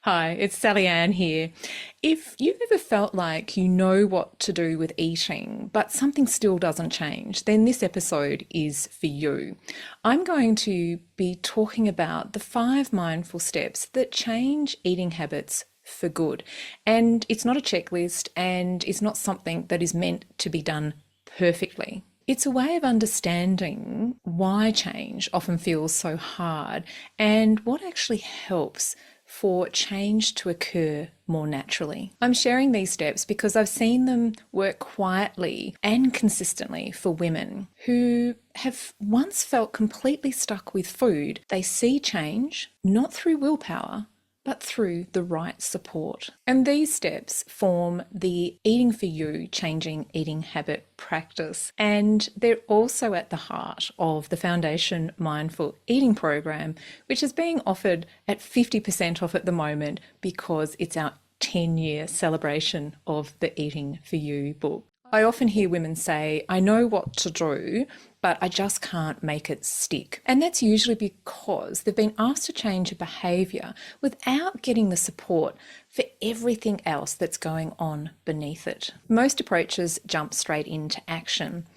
Hi, it's Sally Ann here. If you've ever felt like you know what to do with eating, but something still doesn't change, then this episode is for you. I'm going to be talking about the 5 mindful steps that change eating habits for good. And it's not a checklist and it's not something that is meant to be done perfectly. It's a way of understanding why change often feels so hard and what actually helps for change to occur more naturally. I'm sharing these steps because I've seen them work quietly and consistently for women who have once felt completely stuck with food. They see change not through willpower, but through the right support. And these steps form the Eating for You Changing Eating Habit practice. And they're also at the heart of the Foundation Mindful Eating program, which is being offered at 50% off at the moment because it's our 10-year celebration of the Eating for You book. I often hear women say, I know what to do, but I just can't make it stick. And that's usually because they've been asked to change a behaviour without getting the support for everything else that's going on beneath it. Most approaches jump straight into action.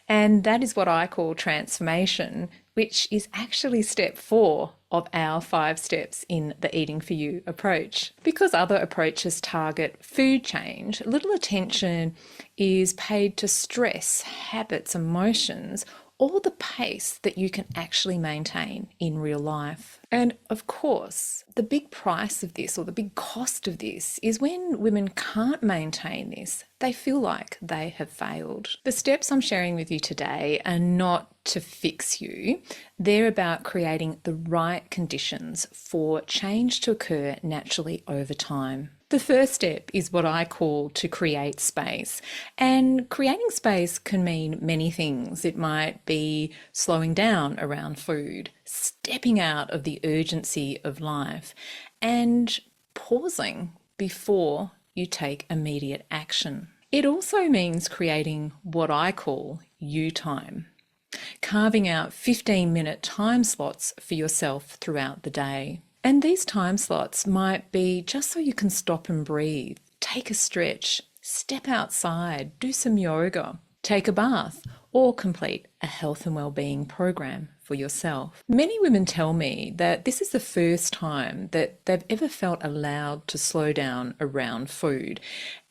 And that is what I call transformation, which is actually step 4 of our 5 steps in the Eating for You approach. Because other approaches target food change, little attention is paid to stress, habits, emotions, or the pace that you can actually maintain in real life. And of course, the big price of this, or the big cost of this, is when women can't maintain this, they feel like they have failed. The steps I'm sharing with you today are not to fix you. They're about creating the right conditions for change to occur naturally over time. The first step is what I call to create space. And creating space can mean many things. It might be slowing down around food, stepping out of the urgency of life, and pausing before you take immediate action. It also means creating what I call you time, carving out 15-minute time slots for yourself throughout the day. And these time slots might be just so you can stop and breathe, take a stretch, step outside, do some yoga, take a bath, or complete a health and well-being program for yourself. Many women tell me that this is the first time that they've ever felt allowed to slow down around food,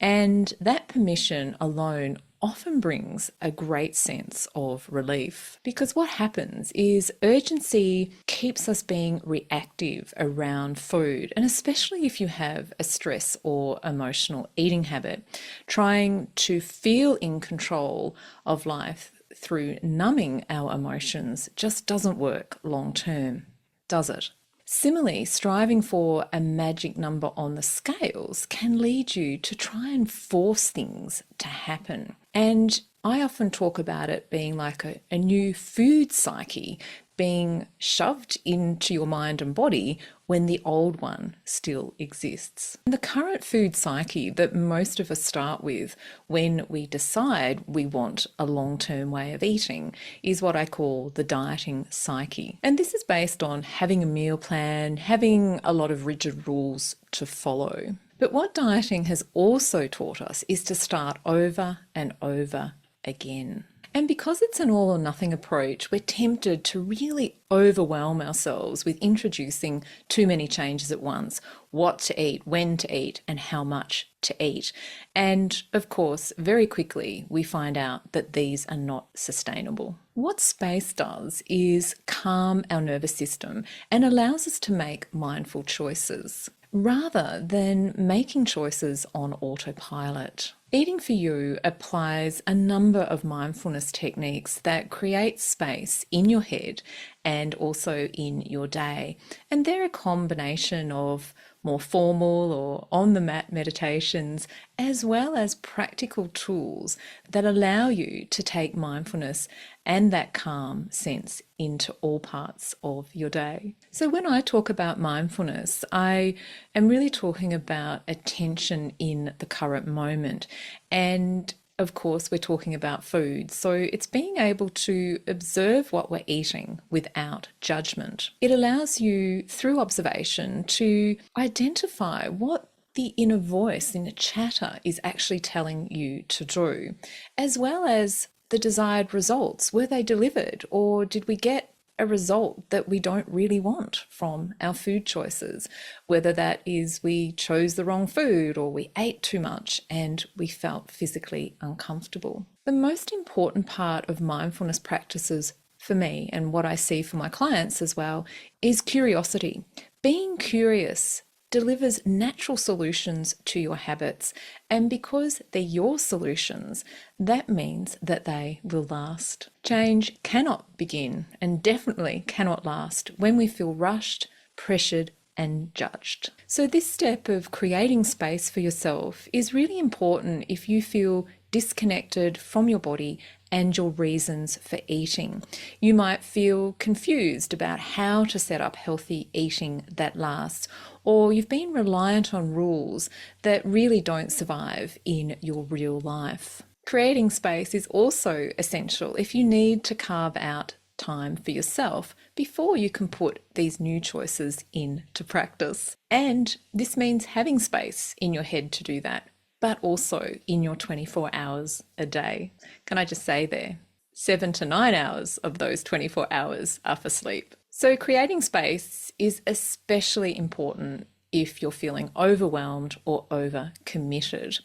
and that permission alone often brings a great sense of relief, because what happens is urgency keeps us being reactive around food, and especially if you have a stress or emotional eating habit, trying to feel in control of life through numbing our emotions just doesn't work long term, does it? Similarly, striving for a magic number on the scales can lead you to try and force things to happen. And I often talk about it being like a new food psyche being shoved into your mind and body when the old one still exists. The current food psyche that most of us start with when we decide we want a long-term way of eating is what I call the dieting psyche. And this is based on having a meal plan, having a lot of rigid rules to follow. But what dieting has also taught us is to start over and over again. And because it's an all or nothing approach, we're tempted to really overwhelm ourselves with introducing too many changes at once: what to eat, when to eat, and how much to eat. And of course, very quickly, we find out that these are not sustainable. What space does is calm our nervous system and allows us to make mindful choices, rather than making choices on autopilot. Eating for You applies a number of mindfulness techniques that create space in your head and also in your day. And they're a combination of more formal or on-the-mat meditations, as well as practical tools that allow you to take mindfulness and that calm sense into all parts of your day. So when I talk about mindfulness, I am really talking about attention in the current moment. And of course, we're talking about food. So it's being able to observe what we're eating without judgment. It allows you, through observation, to identify what the inner voice, inner chatter, is actually telling you to do, as well as the desired results. Were they delivered, or did we get a result that we don't really want from our food choices, whether that is we chose the wrong food or we ate too much and we felt physically uncomfortable. The most important part of mindfulness practices for me, and what I see for my clients as well, is curiosity. Being curious delivers natural solutions to your habits, and because they're your solutions, that means that they will last. Change cannot begin and definitely cannot last when we feel rushed, pressured, and judged. So this step of creating space for yourself is really important if you feel disconnected from your body and your reasons for eating. You might feel confused about how to set up healthy eating that lasts, or you've been reliant on rules that really don't survive in your real life. Creating space is also essential if you need to carve out time for yourself before you can put these new choices into practice. And this means having space in your head to do that, but also in your 24 hours a day. Can I just say there, 7 to 9 hours of those 24 hours are for sleep. So creating space is especially important if you're feeling overwhelmed or overcommitted.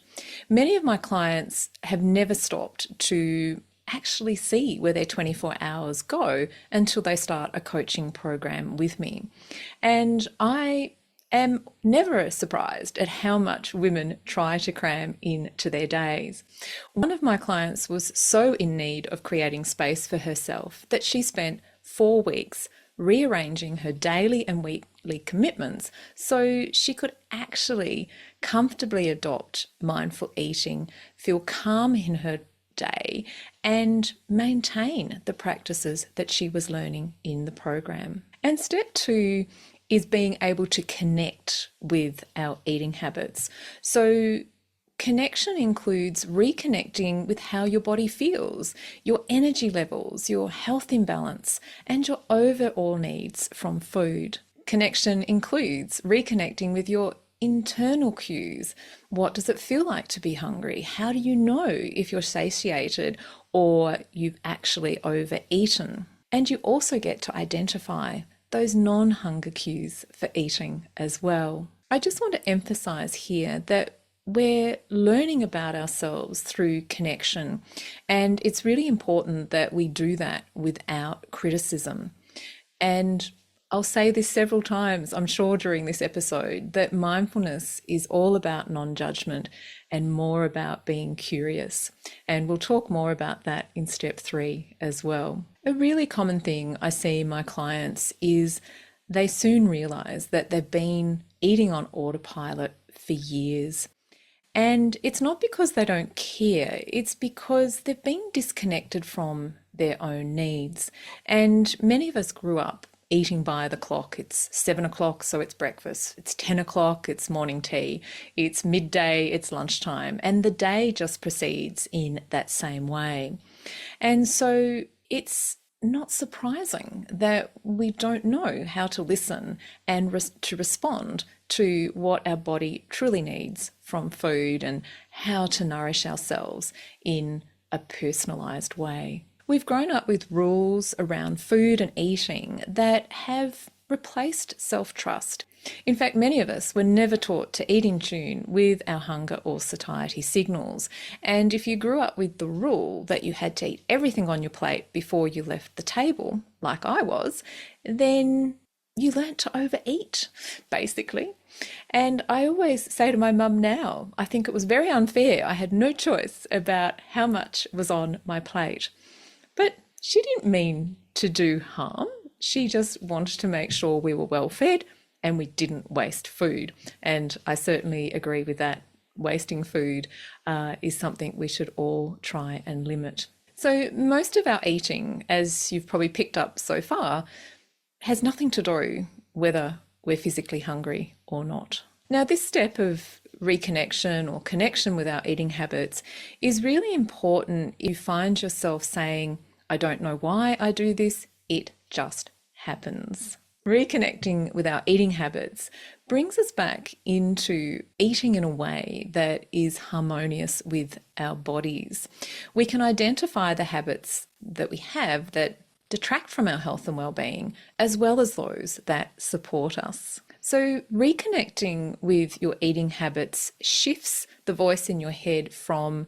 Many of my clients have never stopped to actually see where their 24 hours go until they start a coaching program with me. And I am never surprised at how much women try to cram into their days. One of my clients was so in need of creating space for herself that she spent 4 weeks rearranging her daily and weekly commitments so she could actually comfortably adopt mindful eating, feel calm in her day, and maintain the practices that she was learning in the program. And step 2 is being able to connect with our eating habits. So connection includes reconnecting with how your body feels, your energy levels, your health imbalance, and your overall needs from food. Connection includes reconnecting with your internal cues. What does it feel like to be hungry? How do you know if you're satiated or you've actually overeaten? And you also get to identify those non-hunger cues for eating as well. I just want to emphasize here that we're learning about ourselves through connection, and it's really important that we do that without criticism. And I'll say this several times, I'm sure, during this episode, that mindfulness is all about non-judgment and more about being curious. And we'll talk more about that in step 3 as well. A really common thing I see in my clients is they soon realize that they've been eating on autopilot for years. And it's not because they don't care, it's because they've been disconnected from their own needs. And many of us grew up eating by the clock. It's 7 o'clock, so it's breakfast. It's 10 o'clock, it's morning tea. It's midday, it's lunchtime. And the day just proceeds in that same way. And so it's not surprising that we don't know how to listen and to respond to what our body truly needs from food and how to nourish ourselves in a personalized way. We've grown up with rules around food and eating that have replaced self-trust. In fact, many of us were never taught to eat in tune with our hunger or satiety signals. And if you grew up with the rule that you had to eat everything on your plate before you left the table, like I was, then you learnt to overeat, basically. And I always say to my mum now, I think it was very unfair. I had no choice about how much was on my plate. But she didn't mean to do harm. She just wanted to make sure we were well fed and we didn't waste food. And I certainly agree with that. Wasting food is something we should all try and limit. So most of our eating, as you've probably picked up so far, has nothing to do whether we're physically hungry or not. Now, this step of reconnection or connection with our eating habits is really important if you find yourself saying, I don't know why I do this, it just happens. Reconnecting with our eating habits brings us back into eating in a way that is harmonious with our bodies. We can identify the habits that we have that detract from our health and well-being, as well as those that support us. So reconnecting with your eating habits shifts the voice in your head from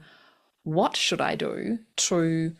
what should I do to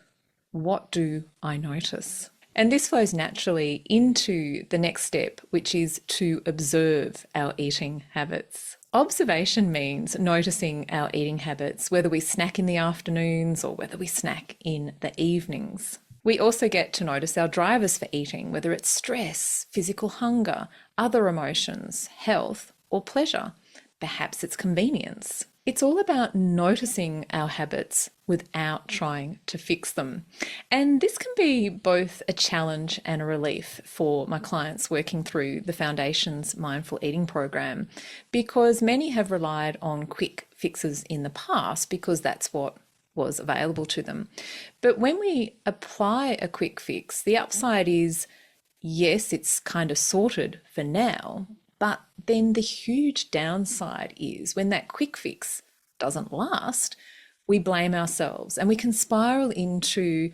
what do I notice? And this flows naturally into the next step, which is to observe our eating habits. Observation means noticing our eating habits, whether we snack in the afternoons or whether we snack in the evenings. We also get to notice our drivers for eating, whether it's stress, physical hunger, other emotions, health, or pleasure. Perhaps it's convenience. It's all about noticing our habits without trying to fix them. And this can be both a challenge and a relief for my clients working through the Foundation's Mindful Eating program, because many have relied on quick fixes in the past because that's what was available to them. But when we apply a quick fix, the upside is, yes, it's kind of sorted for now, but then the huge downside is when that quick fix doesn't last, we blame ourselves and we can spiral into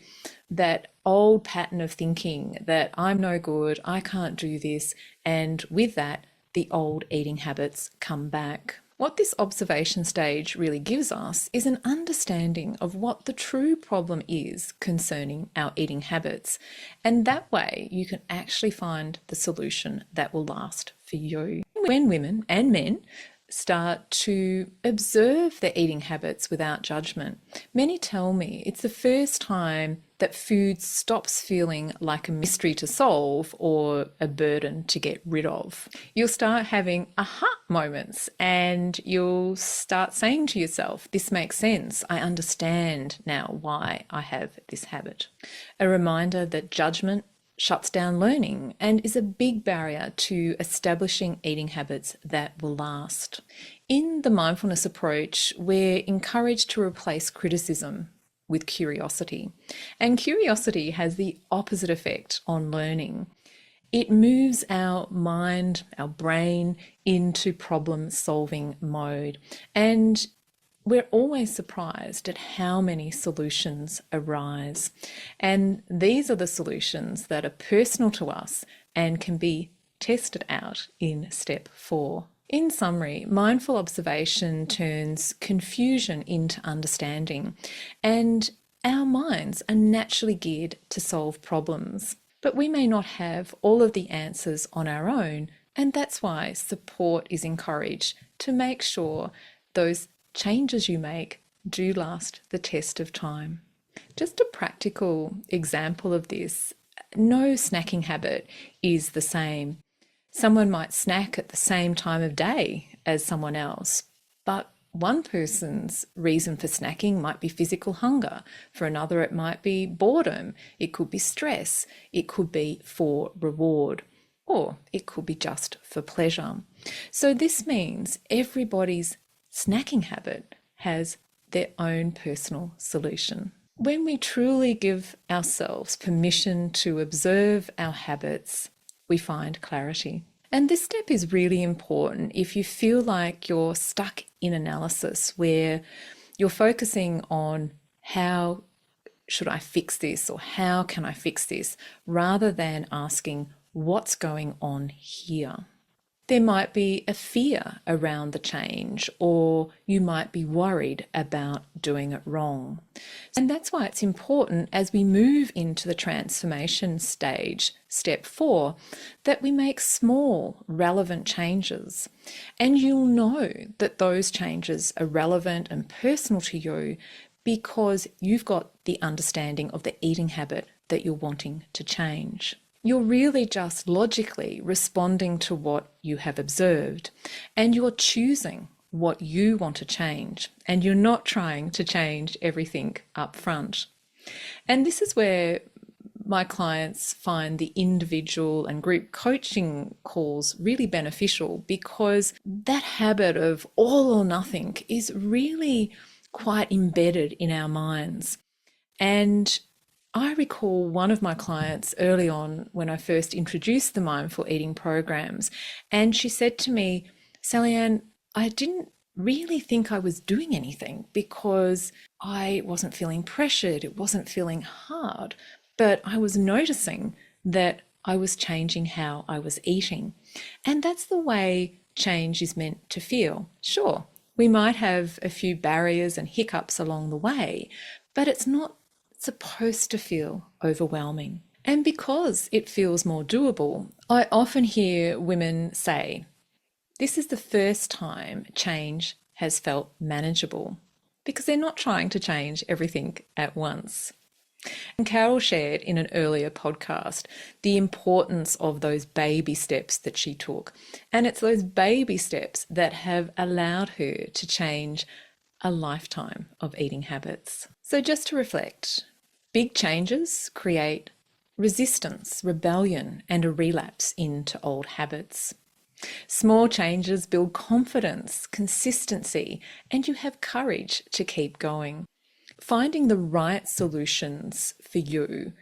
that old pattern of thinking that I'm no good, I can't do this. And with that, the old eating habits come back. What this observation stage really gives us is an understanding of what the true problem is concerning our eating habits. And that way you can actually find the solution that will last for you. When women and men start to observe their eating habits without judgment, many tell me it's the first time that food stops feeling like a mystery to solve or a burden to get rid of. You'll start having aha moments and you'll start saying to yourself, this makes sense. I understand now why I have this habit. A reminder that judgment shuts down learning and is a big barrier to establishing eating habits that will last. In the mindfulness approach, we're encouraged to replace criticism with curiosity. And curiosity has the opposite effect on learning. It moves our mind, our brain into problem-solving mode. And we're always surprised at how many solutions arise. And these are the solutions that are personal to us and can be tested out in step 4. In summary, mindful observation turns confusion into understanding, and our minds are naturally geared to solve problems. But we may not have all of the answers on our own, and that's why support is encouraged to make sure those changes you make do last the test of time. Just a practical example of this, no snacking habit is the same. Someone might snack at the same time of day as someone else, but one person's reason for snacking might be physical hunger. For another, it might be boredom. It could be stress. It could be for reward, or it could be just for pleasure. So this means everybody's snacking habit has their own personal solution. When we truly give ourselves permission to observe our habits, we find clarity. And this step is really important if you feel like you're stuck in analysis where you're focusing on how should I fix this or how can I fix this, rather than asking what's going on here. There might be a fear around the change, or you might be worried about doing it wrong. And that's why it's important as we move into the transformation stage, step 4, that we make small, relevant changes. And you'll know that those changes are relevant and personal to you because you've got the understanding of the eating habit that you're wanting to change. You're really just logically responding to what you have observed, and you're choosing what you want to change, and you're not trying to change everything up front. And this is where my clients find the individual and group coaching calls really beneficial because that habit of all or nothing is really quite embedded in our minds. And I recall one of my clients early on when I first introduced the mindful eating programs, and she said to me, Sally Ann, I didn't really think I was doing anything because I wasn't feeling pressured, it wasn't feeling hard, but I was noticing that I was changing how I was eating. And that's the way change is meant to feel. Sure, we might have a few barriers and hiccups along the way, but it's not supposed to feel overwhelming. And because it feels more doable, I often hear women say, this is the first time change has felt manageable, because they're not trying to change everything at once. And Carol shared in an earlier podcast the importance of those baby steps that she took. And it's those baby steps that have allowed her to change a lifetime of eating habits. So just to reflect, big changes create resistance, rebellion, and a relapse into old habits. Small changes build confidence, consistency, and you have courage to keep going. Finding the right solutions for you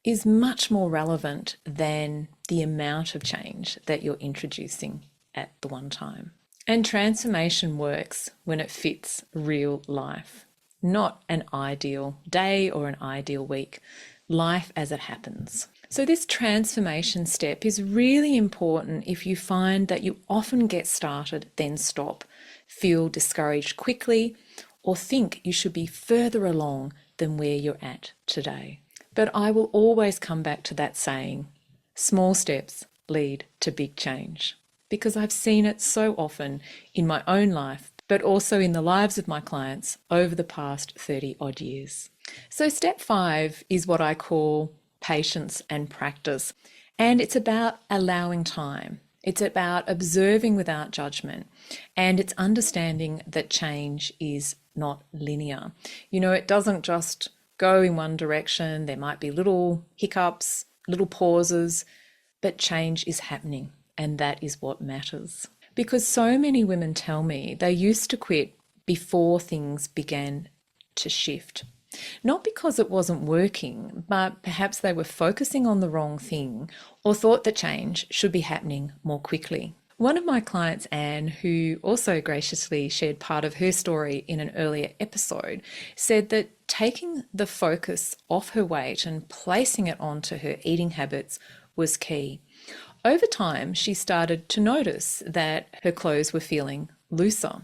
is much more relevant than the amount of change that you're introducing at the one time. And transformation works when it fits real life, not an ideal day or an ideal week, life as it happens. So this transformation step is really important if you find that you often get started, then stop, feel discouraged quickly, or think you should be further along than where you're at today. But I will always come back to that saying, small steps lead to big change, because I've seen it so often in my own life, but also in the lives of my clients over the past 30 odd years. So step 5 is what I call patience and practice. And it's about allowing time. It's about observing without judgment. And it's understanding that change is not linear. You know, it doesn't just go in one direction. There might be little hiccups, little pauses, but change is happening. And that is what matters. Because so many women tell me they used to quit before things began to shift. Not because it wasn't working, but perhaps they were focusing on the wrong thing or thought that change should be happening more quickly. One of my clients, Anne, who also graciously shared part of her story in an earlier episode, said that taking the focus off her weight and placing it onto her eating habits was key. Over time, she started to notice that her clothes were feeling looser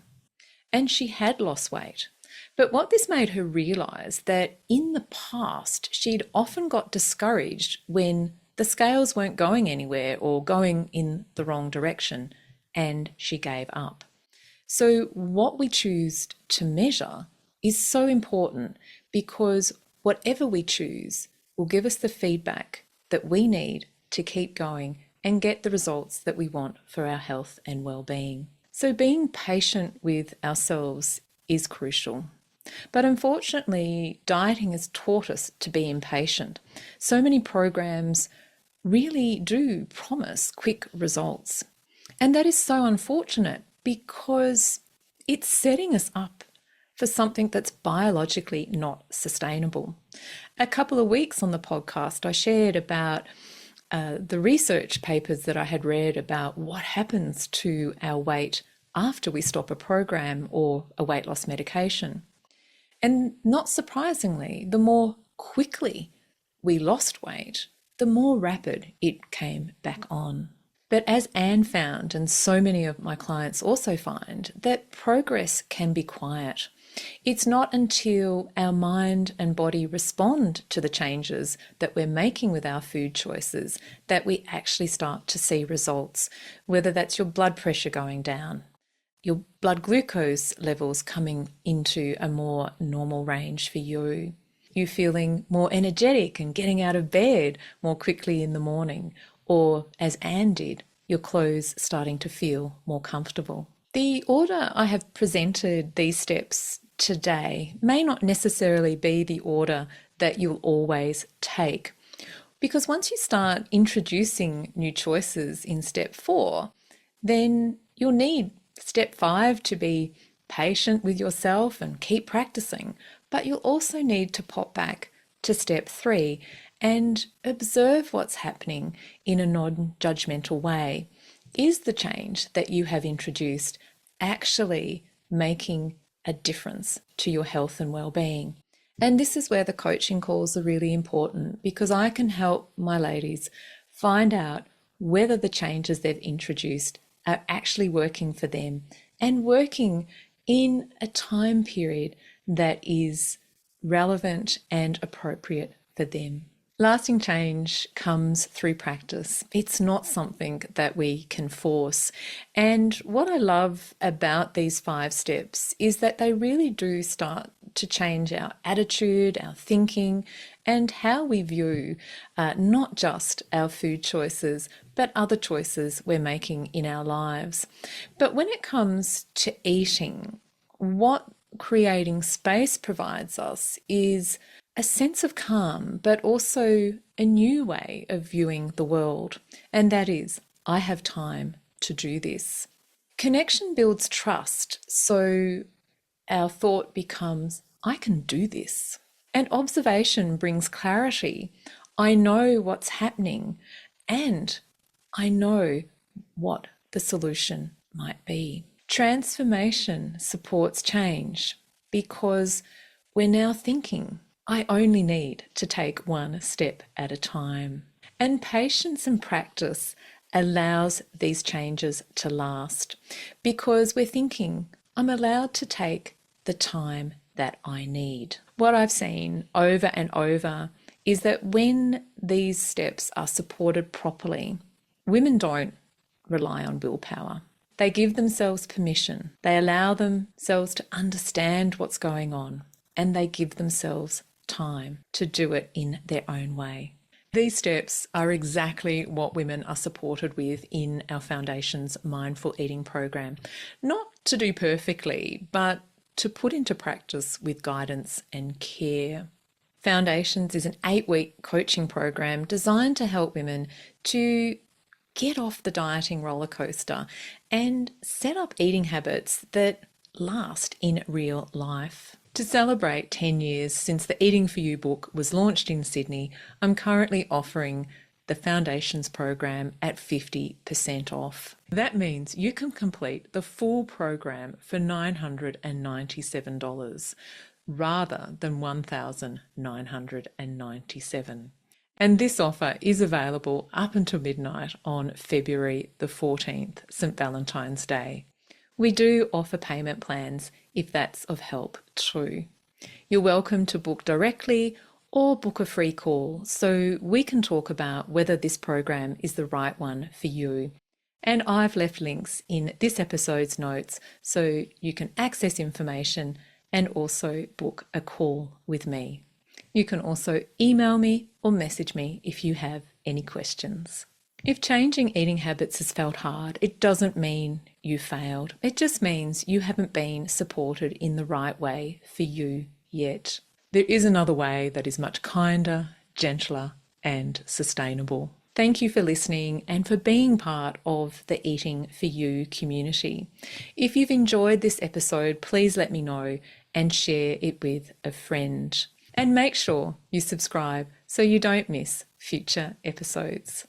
and she had lost weight. But what this made her realise that in the past, she'd often got discouraged when the scales weren't going anywhere or going in the wrong direction, and she gave up. So what we choose to measure is so important, because whatever we choose will give us the feedback that we need to keep going and get the results that we want for our health and well-being. So being patient with ourselves is crucial. But unfortunately, dieting has taught us to be impatient. So many programs really do promise quick results. And that is so unfortunate, because it's setting us up for something that's biologically not sustainable. A couple of weeks on the podcast, I shared about the research papers that I had read about what happens to our weight after we stop a program or a weight loss medication. And not surprisingly, the more quickly we lost weight, the more rapid it came back on. But as Anne found, and so many of my clients also find, that progress can be quiet. It's not until our mind and body respond to the changes that we're making with our food choices that we actually start to see results, whether that's your blood pressure going down, your blood glucose levels coming into a more normal range for you, you feeling more energetic and getting out of bed more quickly in the morning, or as Anne did, your clothes starting to feel more comfortable. The order I have presented these steps today may not necessarily be the order that you'll always take. Because once you start introducing new choices in step 4, then you'll need step 5 to be patient with yourself and keep practicing. But you'll also need to pop back to step 3 and observe what's happening in a non-judgmental way. Is the change that you have introduced actually making a difference to your health and well-being? And this is where the coaching calls are really important, because I can help my ladies find out whether the changes they've introduced are actually working for them and working in a time period that is relevant and appropriate for them. Lasting change comes through practice. It's not something that we can force. And what I love about these 5 steps is that they really do start to change our attitude, our thinking, and how we view not just our food choices, but other choices we're making in our lives. But when it comes to eating, what creating space provides us is a sense of calm, but also a new way of viewing the world. And that is, I have time to do this. Connection builds trust. So our thought becomes, I can do this. And observation brings clarity. I know what's happening and I know what the solution might be. Transformation supports change because we're now thinking, I only need to take one step at a time. And patience and practice allows these changes to last because we're thinking, I'm allowed to take the time that I need. What I've seen over and over is that when these steps are supported properly, women don't rely on willpower. They give themselves permission. They allow themselves to understand what's going on, and they give themselves time to do it in their own way. These steps are exactly what women are supported with in our Foundation's Mindful Eating program. Not to do perfectly, but to put into practice with guidance and care. Foundations is an 8-week coaching program designed to help women to get off the dieting roller coaster and set up eating habits that last in real life. To celebrate 10 years since the Eating For You book was launched in Sydney, I'm currently offering the Foundations program at 50% off. That means you can complete the full program for $997 rather than $1,997. And this offer is available up until midnight on February the 14th, St. Valentine's Day. We do offer payment plans if that's of help too. You're welcome to book directly or book a free call so we can talk about whether this program is the right one for you. And I've left links in this episode's notes so you can access information and also book a call with me. You can also email me or message me if you have any questions. If changing eating habits has felt hard, it doesn't mean you failed. It just means you haven't been supported in the right way for you yet. There is another way that is much kinder, gentler, and sustainable. Thank you for listening and for being part of the Eating For You community. If you've enjoyed this episode, please let me know and share it with a friend. And make sure you subscribe so you don't miss future episodes.